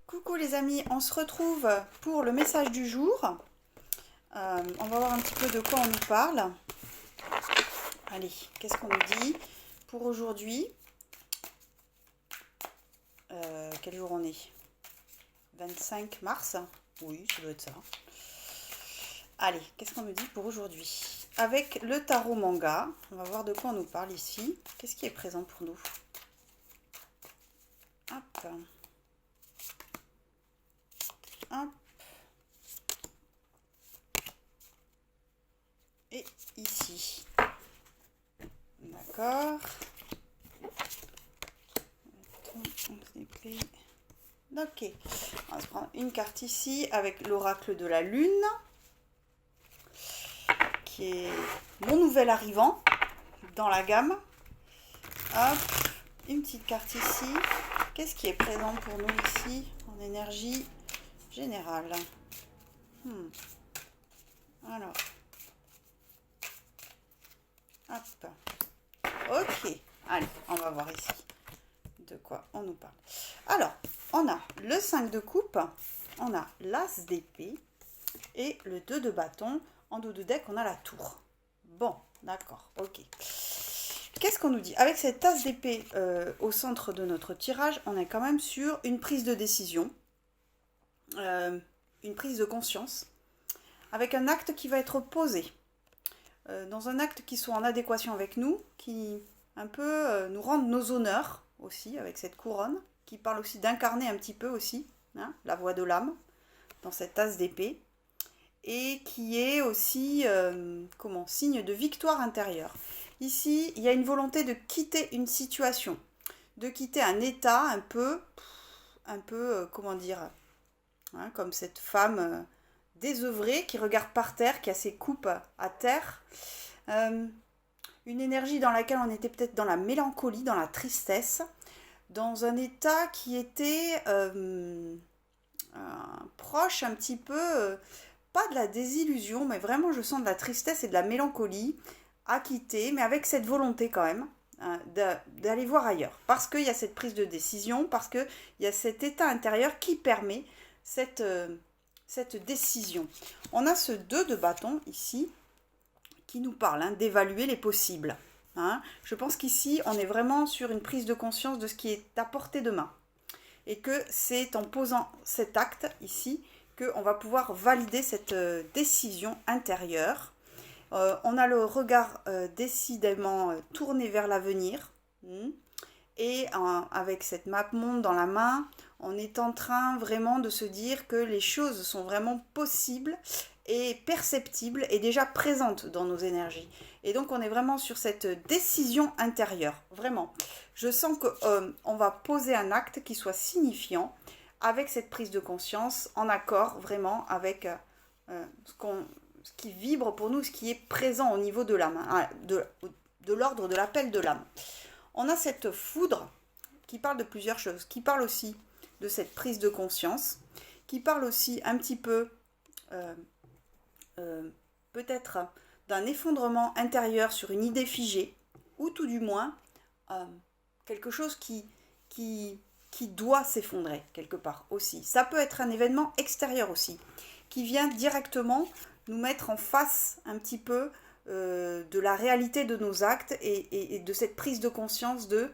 Coucou les amis, on se retrouve pour le message du jour. On va voir un petit peu de quoi on nous parle. Allez, qu'est-ce qu'on nous dit pour aujourd'hui? Quel jour on est? 25 mars? Oui, ça doit être ça. Allez, qu'est-ce qu'on nous dit pour aujourd'hui? Avec le tarot manga, on va voir de quoi on nous parle ici. Qu'est-ce qui est présent pour nous? Hop. Hop. Et ici. D'accord. Ok. On va se prendre une carte ici avec l'oracle de la lune, qui est mon nouvel arrivant dans la gamme. Hop. Une petite carte ici. Qu'est-ce qui est présent pour nous ici en énergie générale? Alors. Hop. Ok. Allez, on va voir ici de quoi on nous parle. Alors, on a le 5 de coupe, on a l'as d'épée et le 2 de bâton. En dos de deck, on a la tour. Bon, d'accord, ok. Qu'est-ce qu'on nous dit? Avec cette as d'épée au centre de notre tirage, on est quand même sur une prise de décision, une prise de conscience, avec un acte qui va être posé. Dans un acte qui soit en adéquation avec nous, qui un peu nous rende nos honneurs aussi, avec cette couronne, qui parle aussi d'incarner un petit peu aussi, hein, la voix de l'âme, dans cette as d'épée, et qui est aussi, signe de victoire intérieure. Ici, il y a une volonté de quitter une situation, de quitter un état un peu, comment dire, hein, comme cette femme désœuvrée qui regarde par terre, qui a ses coupes à terre. Une énergie dans laquelle on était peut-être dans la mélancolie, dans la tristesse, dans un état qui était proche un petit peu, pas de la désillusion, mais vraiment je sens de la tristesse et de la mélancolie à quitter, mais avec cette volonté quand même d'aller voir ailleurs. Parce qu'il y a cette prise de décision, parce qu'il y a cet état intérieur qui permet cette décision. On a ce 2 de bâton ici, qui nous parle d'évaluer les possibles. Je pense qu'ici, on est vraiment sur une prise de conscience de ce qui est à portée de main. Et que c'est en posant cet acte ici qu'on va pouvoir valider cette décision intérieure. On a le regard décidément tourné vers l'avenir. Et avec cette map monde dans la main, on est en train vraiment de se dire que les choses sont vraiment possibles et perceptible et déjà présente dans nos énergies. Et donc on est vraiment sur cette décision intérieure, vraiment. Je sens qu'on va poser un acte qui soit signifiant avec cette prise de conscience, en accord vraiment avec ce qui vibre pour nous, ce qui est présent au niveau de l'âme, de l'ordre de l'appel de l'âme. On a cette foudre qui parle de plusieurs choses, qui parle aussi de cette prise de conscience, qui parle aussi un petit peu peut-être d'un effondrement intérieur sur une idée figée, ou tout du moins quelque chose qui doit s'effondrer quelque part aussi. Ça peut être un événement extérieur aussi, qui vient directement nous mettre en face un petit peu de la réalité de nos actes et de cette prise de conscience de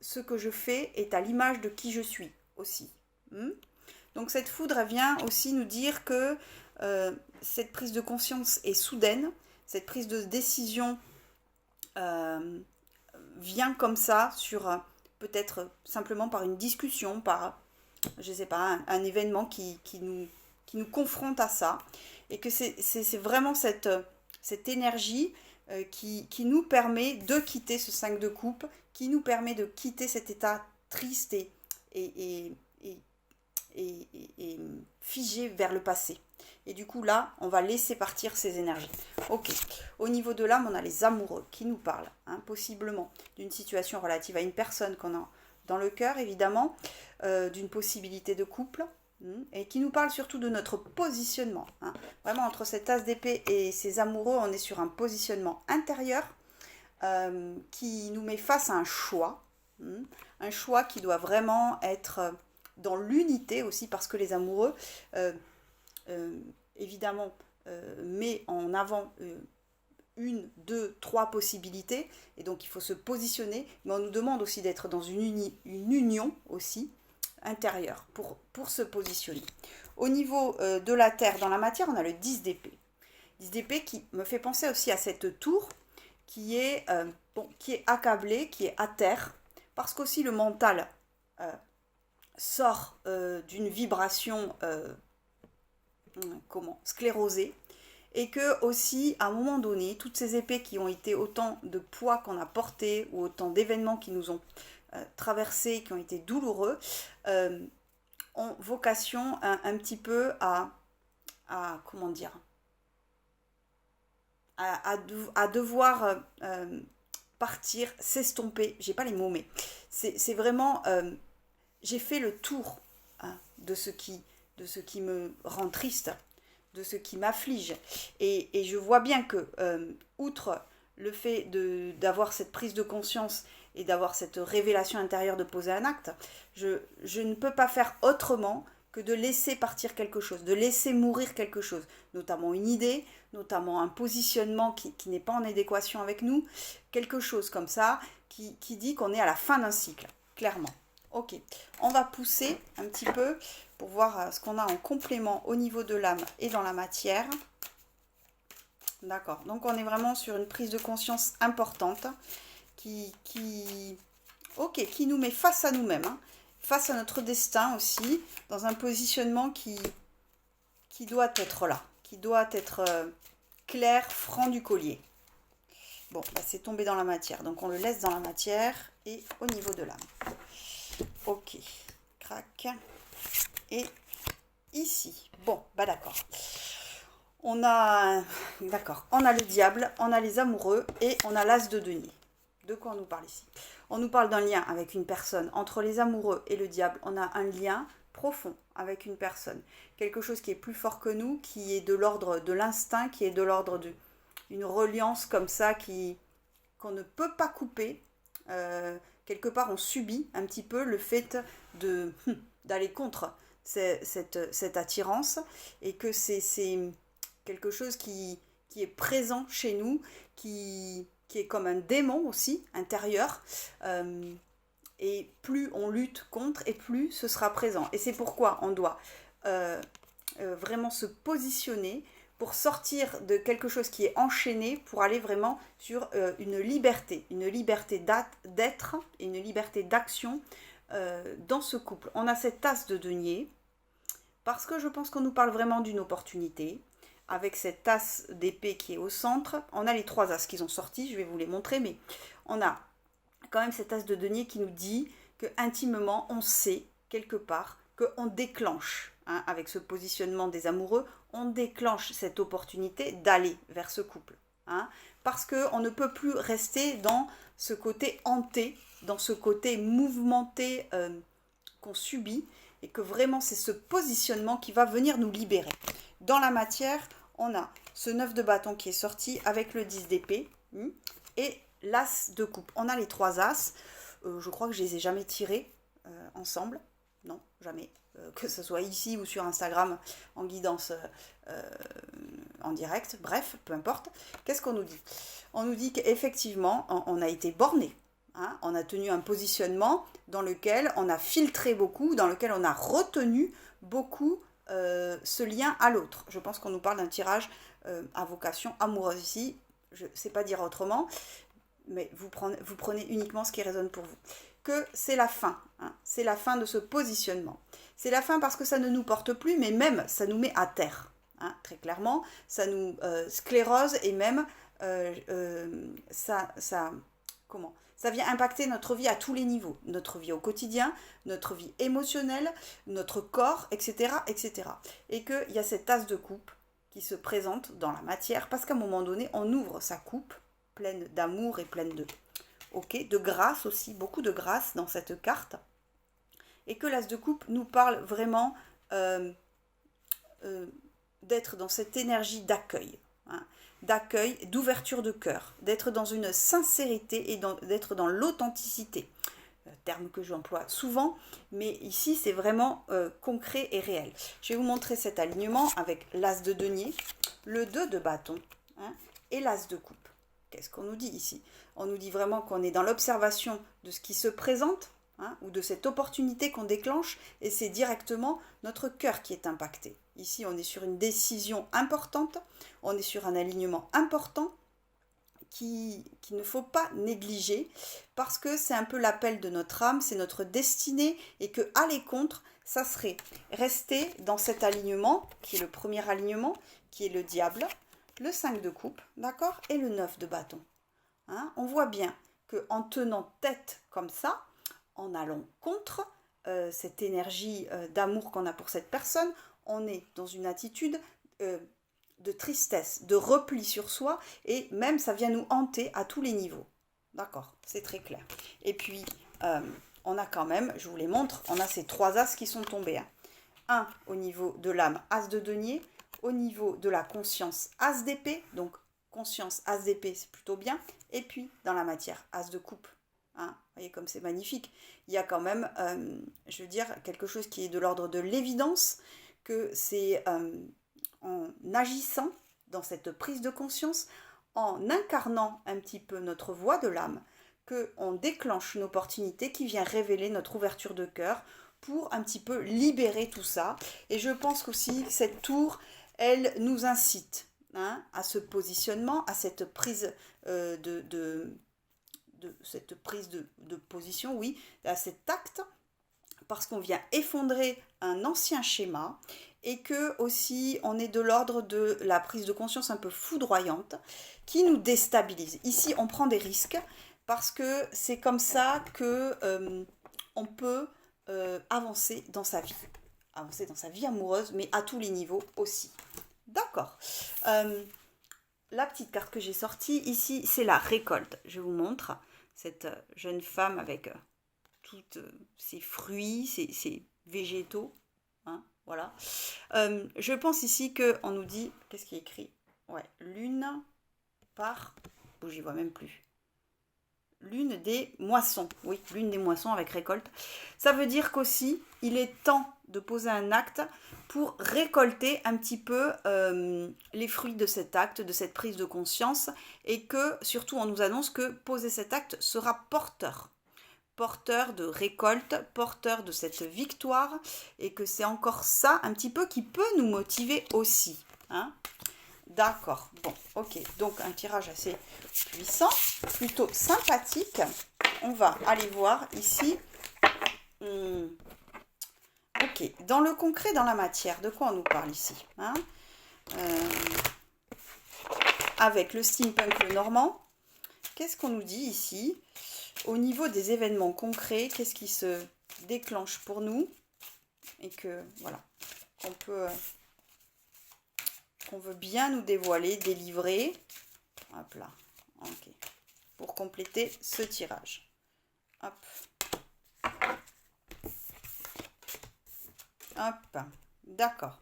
ce que je fais est à l'image de qui je suis aussi. Donc cette foudre vient aussi nous dire que cette prise de conscience est soudaine, cette prise de décision vient comme ça sur peut-être simplement par une discussion, par je sais pas, un événement qui nous confronte à ça, et que c'est vraiment cette énergie qui nous permet de quitter ce 5 de coupe, qui nous permet de quitter cet état triste et figé vers le passé. Et du coup là, on va laisser partir ces énergies. Ok. Au niveau de l'âme, on a les amoureux qui nous parlent, possiblement d'une situation relative à une personne qu'on a dans le cœur, évidemment, d'une possibilité de couple, et qui nous parle surtout de notre positionnement. Vraiment, entre cette as d'épée et ces amoureux, on est sur un positionnement intérieur qui nous met face à un choix qui doit vraiment être dans l'unité aussi, parce que les amoureux, évidemment, met en avant une, deux, trois possibilités, et donc il faut se positionner, mais on nous demande aussi d'être dans une union aussi intérieure pour se positionner. Au niveau de la terre, dans la matière, on a le 10 d'épée. 10 d'épée qui me fait penser aussi à cette tour qui est accablée, qui est à terre, parce qu'aussi le mental sort d'une vibration sclérosée, et que aussi à un moment donné, toutes ces épées qui ont été autant de poids qu'on a porté, ou autant d'événements qui nous ont traversés, qui ont été douloureux, ont vocation un petit peu à comment dire, à devoir partir, s'estomper. J'ai pas les mots, mais c'est vraiment j'ai fait le tour de ce qui me rend triste, de ce qui m'afflige, et je vois bien que outre le fait d'avoir cette prise de conscience et d'avoir cette révélation intérieure de poser un acte, je ne peux pas faire autrement que de laisser partir quelque chose, de laisser mourir quelque chose, notamment une idée, notamment un positionnement qui n'est pas en adéquation avec nous, quelque chose comme ça qui dit qu'on est à la fin d'un cycle, clairement. Ok, on va pousser un petit peu pour voir ce qu'on a en complément au niveau de l'âme et dans la matière. D'accord, donc on est vraiment sur une prise de conscience importante qui nous met face à nous-mêmes, hein, face à notre destin aussi, dans un positionnement qui doit être là, qui doit être clair, franc du collier. Bon, bah c'est tombé dans la matière, donc on le laisse dans la matière et au niveau de l'âme. Ok, crac. Et ici, bon, bah d'accord. On a le diable, on a les amoureux et on a l'as de denier. De quoi on nous parle ici? On nous parle d'un lien avec une personne. Entre les amoureux et le diable, on a un lien profond avec une personne. Quelque chose qui est plus fort que nous, qui est de l'ordre de l'instinct, qui est de l'ordre d'une reliance comme ça qu'on ne peut pas couper. Quelque part, on subit un petit peu le fait d'aller contre cette attirance, et que c'est quelque chose qui est présent chez nous, qui est comme un démon aussi intérieur, et plus on lutte contre, et plus ce sera présent. Et c'est pourquoi on doit vraiment se positionner pour sortir de quelque chose qui est enchaîné, pour aller vraiment sur une liberté d'être et une liberté d'action dans ce couple. On a cette tasse de denier, parce que je pense qu'on nous parle vraiment d'une opportunité. Avec cette tasse d'épée qui est au centre, on a les trois as qui sont sortis, je vais vous les montrer, mais on a quand même cette tasse de denier qui nous dit que intimement, on sait quelque part qu'on déclenche, hein, avec ce positionnement des amoureux, on déclenche cette opportunité d'aller vers ce couple, hein, parce qu'on ne peut plus rester dans ce côté hanté, dans ce côté mouvementé qu'on subit, et que vraiment c'est ce positionnement qui va venir nous libérer. Dans la matière, on a ce 9 de bâton qui est sorti avec le 10 d'épée et l'as de coupe. On a les trois as. Je crois que je les ai jamais tirés ensemble. Non, jamais. Que ce soit ici ou sur Instagram en guidance en direct. Bref, peu importe. Qu'est-ce qu'on nous dit? On nous dit qu'effectivement, on a été borné. Hein, on a tenu un positionnement dans lequel on a filtré beaucoup, dans lequel on a retenu beaucoup ce lien à l'autre. Je pense qu'on nous parle d'un tirage à vocation amoureuse ici. Je ne sais pas dire autrement, mais vous prenez uniquement ce qui résonne pour vous. Que c'est la fin, hein, c'est la fin de ce positionnement. C'est la fin parce que ça ne nous porte plus, mais même ça nous met à terre. Hein, très clairement, ça nous sclérose, et même ça vient impacter notre vie à tous les niveaux, notre vie au quotidien, notre vie émotionnelle, notre corps, etc., etc. Et qu'il y a cette tasse de coupe qui se présente dans la matière, parce qu'à un moment donné, on ouvre sa coupe pleine d'amour et pleine de grâce aussi, beaucoup de grâce dans cette carte, et que l'as de coupe nous parle vraiment d'être dans cette énergie d'accueil, hein, d'accueil, d'ouverture de cœur, d'être dans une sincérité et d'être dans l'authenticité. terme que j'emploie souvent, mais ici c'est vraiment concret et réel. Je vais vous montrer cet alignement avec l'as de denier, le 2 de bâton, hein, et l'as de coupe. Qu'est-ce qu'on nous dit ici? On nous dit vraiment qu'on est dans l'observation de ce qui se présente, hein, ou de cette opportunité qu'on déclenche, et c'est directement notre cœur qui est impacté. Ici, on est sur une décision importante, on est sur un alignement important qu'il ne faut pas négliger, parce que c'est un peu l'appel de notre âme, c'est notre destinée, et que aller contre, ça serait rester dans cet alignement, qui est le premier alignement, qui est le diable, le 5 de coupe, d'accord, et le 9 de bâton. Hein, on voit bien qu'en tenant tête comme ça, en allant contre cette énergie d'amour qu'on a pour cette personne, on est dans une attitude de tristesse, de repli sur soi, et même ça vient nous hanter à tous les niveaux. D'accord, c'est très clair. Et puis, on a quand même, je vous les montre, on a ces 3 as qui sont tombés. Hein. Un au niveau de l'âme, as de denier, au niveau de la conscience, as d'épée, donc conscience, as d'épée, c'est plutôt bien, et puis dans la matière, as de coupe. Hein, vous voyez comme c'est magnifique. Il y a quand même, je veux dire, quelque chose qui est de l'ordre de l'évidence, que c'est en agissant dans cette prise de conscience, en incarnant un petit peu notre voix de l'âme, qu'on déclenche une opportunité qui vient révéler notre ouverture de cœur pour un petit peu libérer tout ça. Et je pense qu'aussi cette tour, elle nous incite, hein, à ce positionnement, à cette prise de position, oui, à cet acte, parce qu'on vient effondrer un ancien schéma, et que aussi on est de l'ordre de la prise de conscience un peu foudroyante qui nous déstabilise. Ici, on prend des risques parce que c'est comme ça que on peut avancer dans sa vie amoureuse, mais à tous les niveaux aussi. D'accord. La petite carte que j'ai sortie ici, c'est la récolte. Je vous montre cette jeune femme avec tous ses fruits, ses végétaux. Hein, voilà. Je pense ici qu'on nous dit, qu'est-ce qui est écrit? Ouais, l'une par... Oh, j'y vois même plus. L'une des moissons. Oui, l'une des moissons avec récolte. Ça veut dire qu'aussi, il est temps de poser un acte pour récolter un petit peu les fruits de cet acte, de cette prise de conscience, et que, surtout, on nous annonce que poser cet acte sera porteur de récolte, porteur de cette victoire, et que c'est encore ça un petit peu qui peut nous motiver aussi. Hein, d'accord, bon, ok, donc un tirage assez puissant, plutôt sympathique. On va aller voir ici. Ok, dans le concret, dans la matière, de quoi on nous parle ici, hein, avec le steampunk le normand, qu'est-ce qu'on nous dit ici? Au niveau des événements concrets, qu'est-ce qui se déclenche pour nous? Et que, voilà, qu'on veut bien nous dévoiler, délivrer. Hop là, ok. Pour compléter ce tirage. Hop. Hop, d'accord.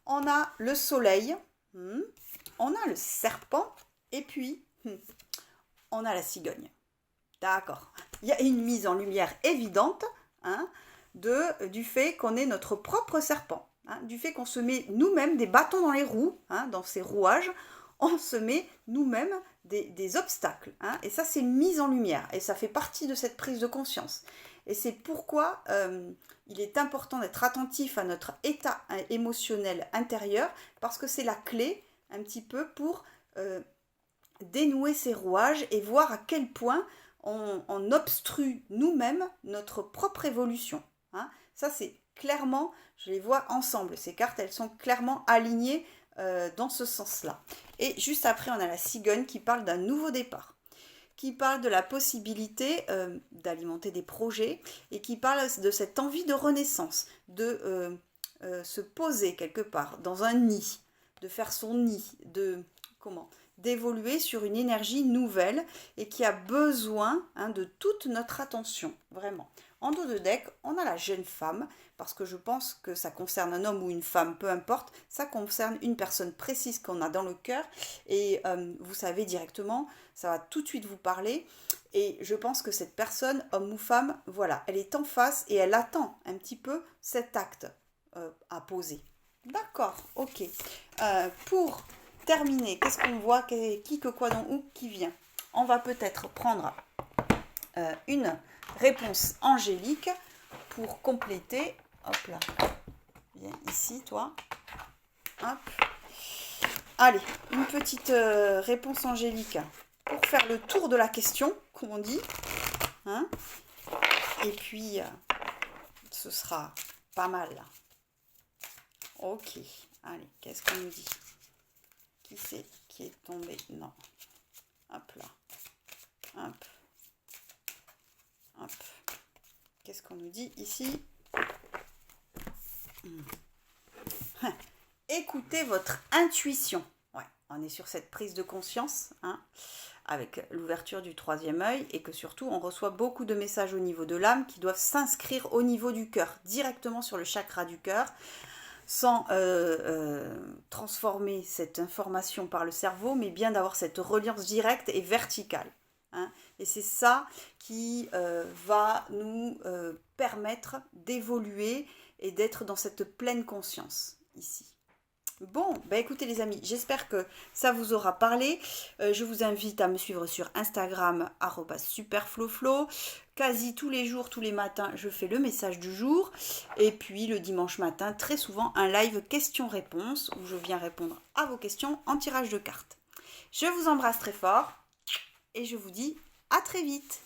On a le soleil, on a le serpent, et puis on a la cigogne. D'accord. Il y a une mise en lumière évidente, hein, du fait qu'on est notre propre serpent, hein, du fait qu'on se met nous-mêmes des bâtons dans les roues, hein, dans ces rouages, on se met nous-mêmes des obstacles. Hein, et ça, c'est une mise en lumière, et ça fait partie de cette prise de conscience. Et c'est pourquoi il est important d'être attentif à notre état émotionnel intérieur, parce que c'est la clé un petit peu pour dénouer ces rouages et voir à quel point on obstrue nous-mêmes notre propre évolution. Hein. Ça, c'est clairement, je les vois ensemble, ces cartes, elles sont clairement alignées dans ce sens-là. Et juste après, on a la cigogne qui parle d'un nouveau départ, qui parle de la possibilité d'alimenter des projets, et qui parle de cette envie de renaissance, de se poser quelque part dans un nid, de faire son nid, d'évoluer sur une énergie nouvelle, et qui a besoin, hein, de toute notre attention, vraiment. En dos de deck, on a la jeune femme, parce que je pense que ça concerne un homme ou une femme, peu importe, ça concerne une personne précise qu'on a dans le cœur, et vous savez directement, ça va tout de suite vous parler, Et je pense que cette personne, homme ou femme, voilà, elle est en face et elle attend un petit peu cet acte à poser. D'accord, ok. Pour terminer, qu'est-ce qu'on voit? Qui, que, quoi, donc, où, qui vient? On va peut-être prendre une réponse angélique pour compléter. Hop là. Viens ici, toi. Hop. Allez, une petite réponse angélique pour faire le tour de la question, comme on dit. Hein? Et puis, ce sera pas mal. Ok. Allez, qu'est-ce qu'on nous dit? Qui c'est qui est tombé? Non. Hop là. Hop. Hop. Qu'est-ce qu'on nous dit ici? Écoutez votre intuition. Ouais, on est sur cette prise de conscience, hein, avec l'ouverture du troisième œil, et que surtout on reçoit beaucoup de messages au niveau de l'âme qui doivent s'inscrire au niveau du cœur, directement sur le chakra du cœur, sans transformer cette information par le cerveau, mais bien d'avoir cette reliance directe et verticale. Hein. Et c'est ça qui va nous permettre d'évoluer et d'être dans cette pleine conscience ici. Bon, bah écoutez les amis, j'espère que ça vous aura parlé. Je vous invite à me suivre sur Instagram @superfloflo. Quasi tous les jours, tous les matins, je fais le message du jour. Et puis le dimanche matin, très souvent, un live questions-réponses où je viens répondre à vos questions en tirage de cartes. Je vous embrasse très fort et je vous dis à très vite.